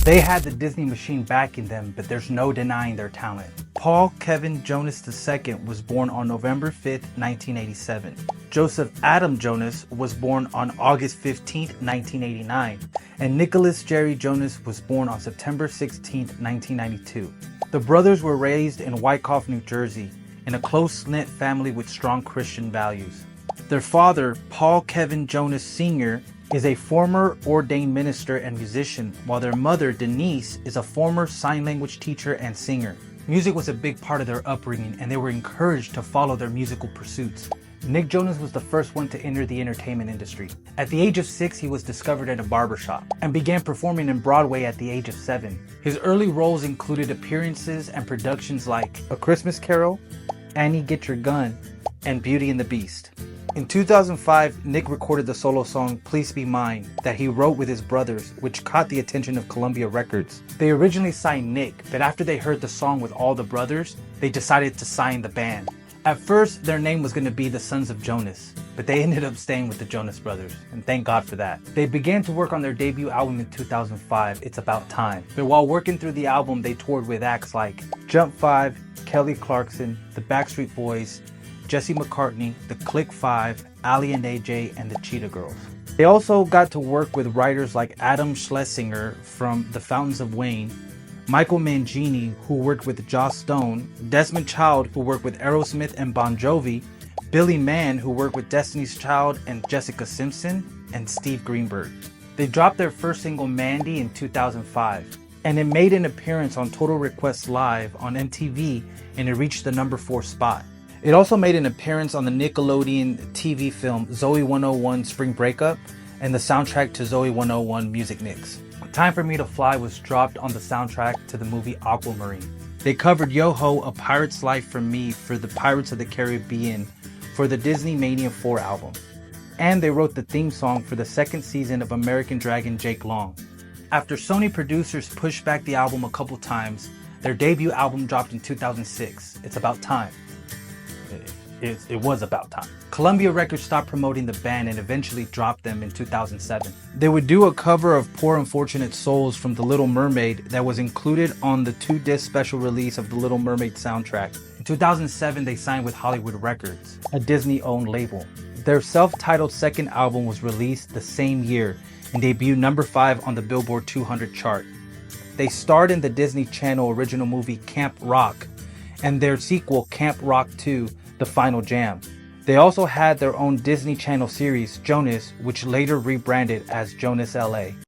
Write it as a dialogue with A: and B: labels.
A: They had the Disney machine backing them, but there's no denying their talent. Paul Kevin Jonas II was born on November 5th, 1987. Joseph Adam Jonas was born on August 15th, 1989. And Nicholas Jerry Jonas was born on September 16th, 1992. The brothers were raised in Wyckoff, New Jersey, in a close-knit family with strong Christian values. Their father, Paul Kevin Jonas Sr., is a former ordained minister and musician, while their mother, Denise, is a former sign language teacher and singer. Music was a big part of their upbringing, and they were encouraged to follow their musical pursuits. Nick Jonas was the first one to enter the entertainment industry. At the age of 6, he was discovered at a barber shop and began performing in Broadway at the age of 7. His early roles included appearances and productions like A Christmas Carol, Annie Get Your Gun, and Beauty and the Beast. In 2005, Nick recorded the solo song Please Be Mine that he wrote with his brothers, which caught the attention of Columbia Records. They originally signed Nick, but after they heard the song with all the brothers, they decided to sign the band. At first, their name was going to be the Sons of Jonas, but they ended up staying with the Jonas Brothers, and thank God for that. They began to work on their debut album in 2005, It's About Time. But while working through the album, they toured with acts like Jump 5, Kelly Clarkson, the Backstreet Boys, Jesse McCartney, the Click 5, Ali and AJ, and the Cheetah Girls. They also got to work with writers like Adam Schlesinger from The Fountains of Wayne, Michael Mangini, who worked with Joss Stone, Desmond Child, who worked with Aerosmith and Bon Jovi, Billy Mann, who worked with Destiny's Child and Jessica Simpson, and Steve Greenberg. They dropped their first single, Mandy, in 2005, and it made an appearance on Total Request Live on MTV, and it reached the number 4 spot. It also made an appearance on the Nickelodeon TV film Zoey 101 Spring Breakup and the soundtrack to Zoey 101 Music Mix. Time for Me to Fly was dropped on the soundtrack to the movie Aquamarine. They covered Yoho, A Pirate's Life from Me for the Pirates of the Caribbean for the Disney Mania 4 album. And they wrote the theme song for the second season of American Dragon Jake Long. After Sony producers pushed back the album a couple times, their debut album dropped in 2006, It's About Time. It was about time. Columbia Records stopped promoting the band and eventually dropped them in 2007. They would do a cover of Poor Unfortunate Souls from The Little Mermaid that was included on the 2-disc special release of the Little Mermaid soundtrack. In 2007, they signed with Hollywood Records, a Disney-owned label. Their self-titled second album was released the same year and debuted number 5 on the Billboard 200 chart. They starred in the Disney Channel original movie Camp Rock and their sequel Camp Rock 2, The Final Jam. They also had their own Disney Channel series, Jonas, which later rebranded as Jonas L.A.